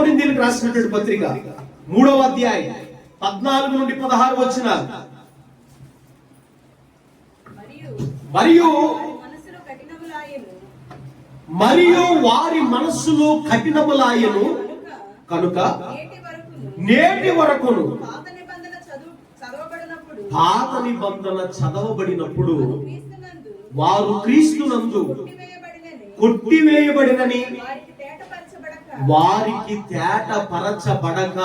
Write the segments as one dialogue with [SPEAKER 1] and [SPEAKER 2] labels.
[SPEAKER 1] కొరింథీయులకు రాసినటువంటి పత్రిక 3వ అధ్యాయం 14 నుండి 16 వచనాలు. మరియు వారి మనస్సులో కఠినములాయెను కనుక నేటి వరకును పాత నిబంధన చదవబడినప్పుడు వారు క్రీస్తునందు కొట్టివేయబడినని వారికి తేటపరచబడక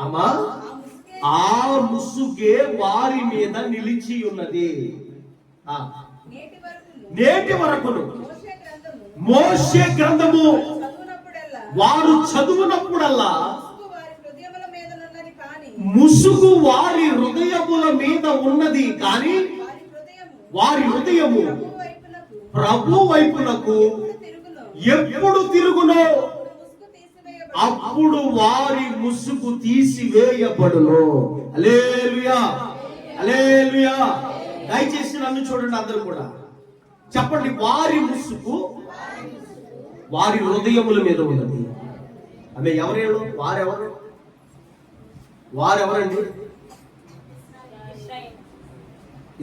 [SPEAKER 1] అమ్మా ఆ ముసుగే వారి మీద నిలిచి ఉన్నది. నేటి వరకును మోషే గ్రంథము వారు చదువునప్పుడల్లా ముసుగు వారి హృదయముల మీద ఉన్నది, కానీ వారి హృదయము ప్రభు వైపునకు ఎప్పుడు తిరుగునో అప్పుడు వారి ముసుగు తీసివేయబడును. హల్లెలూయా, హల్లెలూయా. దయచేసి నన్ను చూడండి అందరూ కూడా చెప్పండి. వారి ముసుగు వారి హృదయముల మీద ఉన్నది. ఆమె ఎవరేడు? వారెవరండి?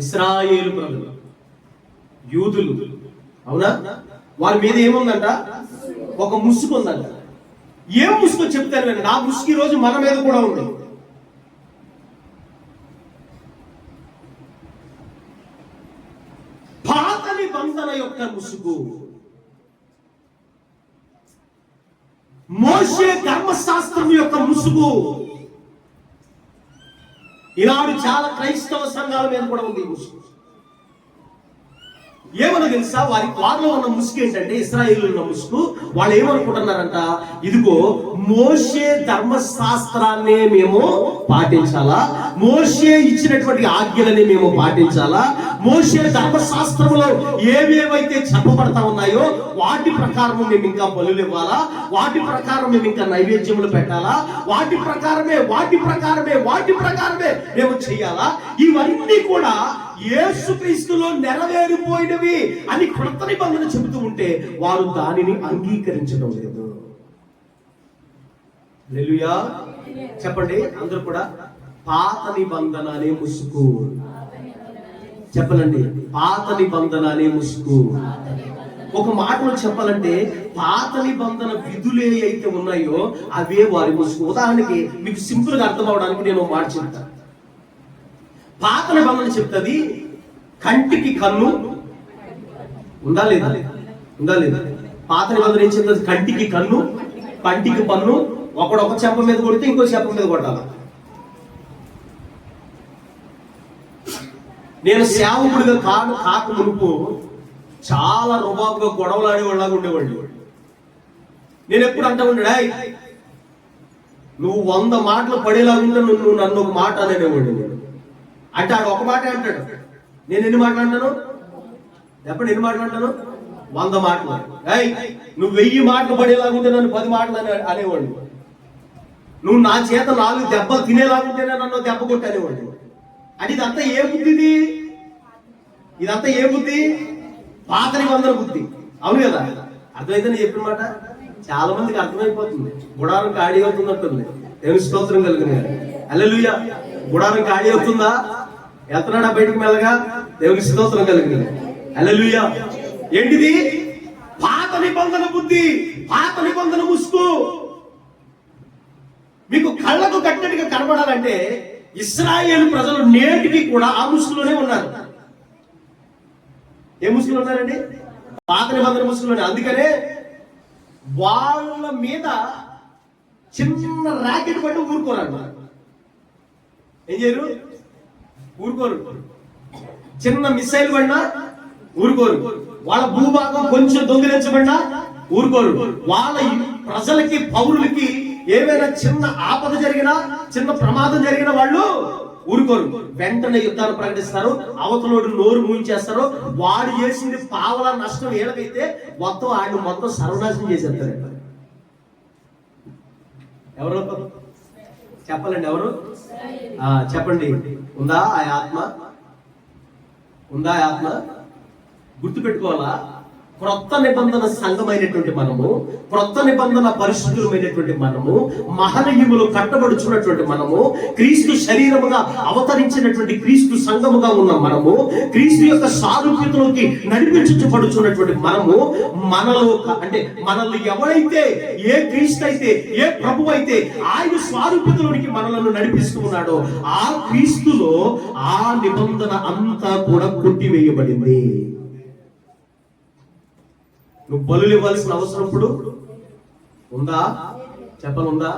[SPEAKER 1] ఇశ్రాయేలు ప్రజలు, యూదులు. అవునా? వారి మీద ఏముందంట? ఒక ముసుగు ఉందంట. ఏం ముసుగు చెప్తాను నేను. నా ముసుగు ఈ రోజు మన మీద కూడా ఉంది. పాత నిబంధన యొక్క ముసుగు, మోషే ధర్మశాస్త్రం యొక్క ముసుగు ఈనాడు చాలా క్రైస్తవ సంఘాల మీద కూడా ఉంది ఈ ముసుగు. ఏమన్నా తెలుసా? వారిలో ఉన్న ముసుగు ఏంటంటే, ఇశ్రాయేలు ఉన్న ముసుగు. వాళ్ళు ఏమనుకుంటున్నారంట, ఇదిగో మోషే ధర్మశాస్త్రాన్ని మేము పాటించాలా, మోషే ఇచ్చినటువంటి ఆజ్ఞలని మేము పాటించాలా, మోషే ధర్మశాస్త్రంలో ఏవేవైతే చెప్పబడతా ఉన్నాయో వాటి ప్రకారం మేము ఇంకా బలులు ఇవ్వాలా, వాటి ప్రకారం మేము ఇంకా నైవేద్యములు పెట్టాలా, వాటి ప్రకారమే మేము చెయ్యాలా. ఇవన్నీ కూడా యేసుక్రీస్తులో నెరవేరిపోయినవి అని క్రొత్త నిబంధన చెబుతూ ఉంటే వారు దానిని అంగీకరించడం లేదు. హల్లెలూయా చెప్పండి అందరూ కూడా. పాత నిబంధన అనే ముసుగు చెప్పాలండి. పాత నిబంధన అనే ముసుగు. ఒక మాటలో చెప్పాలంటే పాత నిబంధన విధులే అయితే ఉన్నాయో అవే వారి ముసుగు. ఉదాహరణకి మీకు సింపుల్ గా అర్థం అవడానికి నేను మాట చెప్తాను. పాత నిబంధన చెప్తుంది కంటికి కన్ను ఉందా లేదా? పాత నిబంధన ఏం చెప్తుంది? కంటికి కన్ను, పంటికి పన్ను. ఒక చెంప మీద కొడితే ఇంకో చెంప మీద కొట్టాలి. నేను సేవకుడిగా కాక మునుపు చాలా రుబాబుగా గొడవలు ఆడేవాళ్ళగా ఉండేవాళ్ళు. నేను ఎప్పుడు అంటా ఉండడా, నువ్వు 100 మాటలు పడేలాగుంటే నువ్వు నన్ను ఒక మాట అనేవాడు. అంటే ఆడు ఒక మాట అంటాడు, నేను ఎన్ని మాటలు అంటాను? ఎప్పుడు ఎన్ని మాటలు అంటాను? 100 మాటలు. నువ్వు 1000 మాటలు పడేలాగుంటే నన్ను 10 మాటలు అనేవాడు. నువ్వు నా చేత 4 దెబ్బలు తినేలాగుంటేనే నన్ను దెబ్బ కొట్టి అనేవాడు. అంటే ఇదంతా ఏ బుద్ధి? ఇదంతా ఏ బుద్ధి? పాత నిబంధన బుద్ధి. అవును కదా? అర్థమైతే నేను చెప్పిన మాట చాలా మందికి అర్థమైపోతుంది. గుడారం ఖాళీ అవుతున్నట్టుంది. దేవుని స్తోత్రం కలిగిన. హల్లెలూయా. గుడారం ఖాళీ అవుతుందా? వెళ్తున్నాడా బయటకు మెల్లగా? దేవుని స్తోత్రం కలిగిన. హల్లెలూయా. ఏంటిది? పాత నిబంధన బుద్ధి, పాత నిబంధన ముసుగు. మీకు కళ్ళకు కట్టినట్టుగా కనబడాలంటే ఇశ్రాయేలు ప్రజలు నేటికి కూడా ఆ ముసుగులోనే ఉన్నారు. ఏ ముసుగులో ఉన్నారండి? పాత నిబంధన ముసుగులోనే. అందుకనే వాళ్ళ మీద చిన్న ర్యాకెట్ పట్టి ఊరుకోరు. ఏం చేయరు? ఊరుకోరు. చిన్న మిసైల్ పడినా ఊరుకోరు. వాళ్ళ భూభాగం కొంచెం దొంగిలించబడినా ఊరుకోరు. వాళ్ళ ప్రజలకి, పౌరులకి ఏమైనా చిన్న ఆపద జరిగినా, చిన్న ప్రమాదం జరిగిన వాళ్ళు ఊరుకోరు. వెంటనే యుద్ధాలు ప్రకటిస్తారు. అవతలోడు నోరు మూయించేస్తారు. వాడు చేసింది పావల నష్టం ఏళ్ళకైతే మొత్తం ఆయన మొత్తం సర్వనాశనం చేసేస్తారు. ఎవరు చెప్పాలండి? ఎవరు చెప్పండి. ఉందా ఆ ఆత్మ? గుర్తు పెట్టుకోవాలా? క్రొత్త నిబంధన సంఘమైనటువంటి మనము, క్రొత్త నిబంధన పరిశుద్ధులమైనటువంటి మనము, మహనీయులు కట్టబడుచున్నటువంటి మనము, క్రీస్తు శరీరముగా అవతరించినటువంటి క్రీస్తు సంఘముగా ఉన్న మనము, క్రీస్తు యొక్క సారూప్యతలోకి నడిపించబడుచున్నటువంటి మనము, మనలో అంటే మనల్ని ఎవరైతే, ఏ క్రీస్తు అయితే, ఏ ప్రభు అయితే ఆయన సారూప్యతలోనికి మనలను నడిపిస్తూ ఉన్నాడో ఆ క్రీస్తులో ఆ నిబంధన అంతా కూడా కొట్టివేయబడింది. నువ్వు బలులు ఇవ్వాల్సిన అవసరం ఇప్పుడు ఉందా? ఉందా?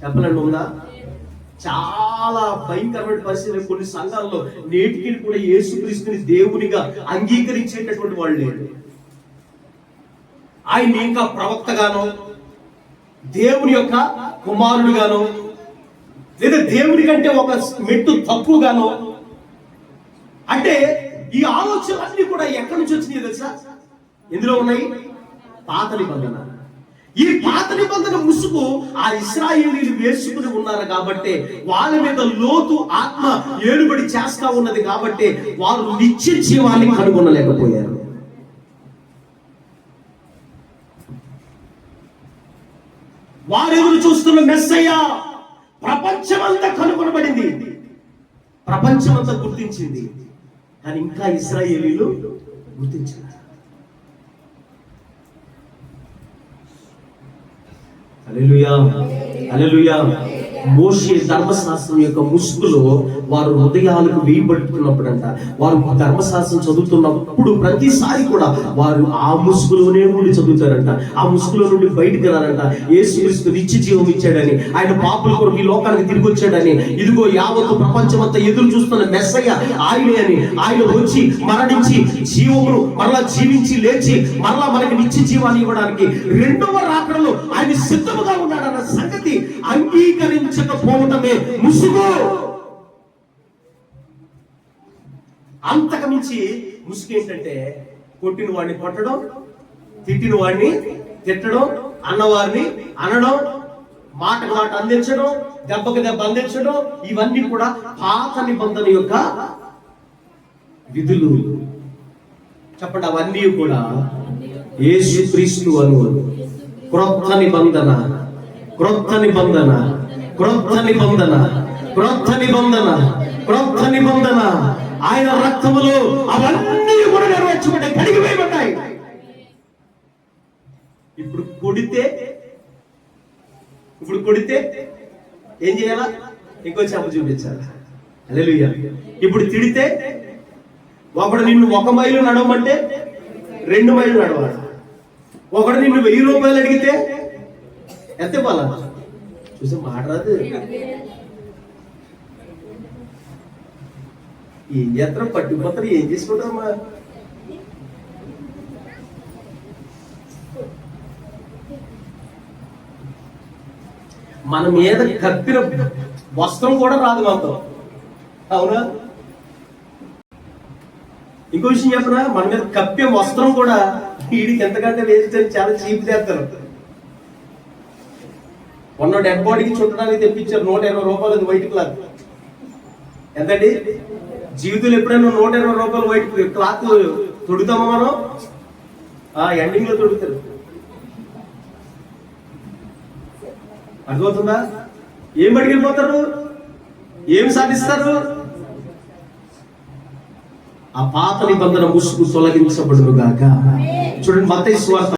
[SPEAKER 1] చెప్పనండి, ఉందా? చాలా భయంకరమైన పరిస్థితి. కొన్ని సంఘాల్లో నేటికి కూడా యేసుక్రీస్తుని దేవునిగా అంగీకరించేటటువంటి వాళ్ళు లేరు. ఆయన ఇంకా ప్రవక్తగానో, దేవుని యొక్క కుమారుడుగానో, లేదా దేవుని కంటే ఒక మెట్టు తక్కువగానో, అంటే ఈ ఆలోచనలన్నీ కూడా ఎక్కడి నుంచి వచ్చినాయి తెలుసా? ఎందులో ఉన్నాయి? పాత నిబంధన. ఈ పాత నిబంధన ముసుగు ఆ ఇశ్రాయేలీయులు వేసుకుని ఉన్నారు కాబట్టి, వాళ్ళ మీద లోతు ఆత్మ ఏలుబడి చేస్తా ఉన్నది కాబట్టి వారు నిత్య జీవాన్ని కనుగొనలేకపోయారు. వారు ఎదురు చూస్తున్న మెస్సయ్య ప్రపంచమంతా కనుగొనబడింది, ప్రపంచమంతా గుర్తించింది, కానీ ఇంకా ఇశ్రాయేలీయులు గుర్తించారు. హల్లెలూయా, హల్లెలూయా. మోషే ధర్మశాస్త్రం యొక్క ముసుగులో వారు హృదయాలకు వేయబడుతున్నప్పుడంట, వారు ధర్మశాస్త్రం చదువుతున్నప్పుడు ప్రతిసారి కూడా వారు ఆ ముసుగులోనే ఉండి చదువుతారంట. ఆ ముసుగులో నుండి బయటికి రారంట. యేసుక్రీస్తు నిత్య జీవం ఇచ్చాడని, ఆయన పాపుల కొరకు ఈ లోకానికి తిరిగి వచ్చాడని, ఇదిగో యావత్తు ప్రపంచమంతా ఎదురు చూస్తున్న మెస్సయ్య ఆయనే అని, ఆయన వచ్చి మరణించి జీవమును మరలా జీవించి లేచి మరలా మనకి నిత్య జీవాన్ని ఇవ్వడానికి రెండవ రాకడలో ఆయన సిద్ధముగా ఉన్నాడన్న సంగతి అంగీకరించకపోవటమే ముసుగు. అంతకుమించి ముసుగు ఏంటంటే కొట్టిన వాడిని కొట్టడం, తిట్టిన వాడిని తిట్టడం, అన్నవారిని అనడం, మాటకు మాట అందించడం, దెబ్బకు దెబ్బ అందించడం, ఇవన్నీ కూడా పాత నిబంధన యొక్క విధులు. చెప్పండి, అవన్నీ కూడా యేసుక్రీస్తు అను క్రొత్త నిబంధన, క్రొత్త నిబంధన, క్రొత్త నిబంధన, క్రొత్త నిబంధన, క్రొత్త నిబంధన. ఆయన రక్తములో అవన్నీ కూడా నెరవేర్చబడ్డాయి, కడిగివేయబడ్డాయి. ఇప్పుడు కొడితే ఏం చేయాలా? ఇంకో చెప్ప చూపించాలి. హల్లెలూయా. ఇప్పుడు తిడితే ఒకడు నిన్ను 1 మైలు నడవమంటే 2 మైళ్ళు నడవాలి. ఒకడు నిన్ను 1000 రూపాయలు అడిగితే ఎంత ఇవ్వాలా? చూసి మాట్లాడదు. ఏం చేస్తారు? పట్టుకుపోతారు, ఏం చేసుకుంటారమ్మా? మన మీద కప్పిన వస్త్రం కూడా రాదు మనతో, అవునా? ఇంకో విషయం చెప్పనా, మన మీద కప్పే వస్త్రం కూడా వీడికి ఎంతకంటే వేస్ట్ అని చాలా చీప్ చేస్తారు. మొన్న డెడ్ బాడీకి చుట్టడానికి తెప్పించారు 120 రూపాయలు వైట్ క్లాత్. ఎంతండి? జీవితంలో ఎప్పుడైనా 120 రూపాయలు వైట్ క్లాత్ తొడుగుతామా మనం? ఎండింగ్ లో తొడుగుతారు. అర్థమవుతుందా? ఏం పడికెళ్ళిపోతారు? ఏం సాధిస్తారు? ఆ పాత నిబంధన ముసుగు తొలగించబడును గాక. చూడండి, మత్తయి సువార్త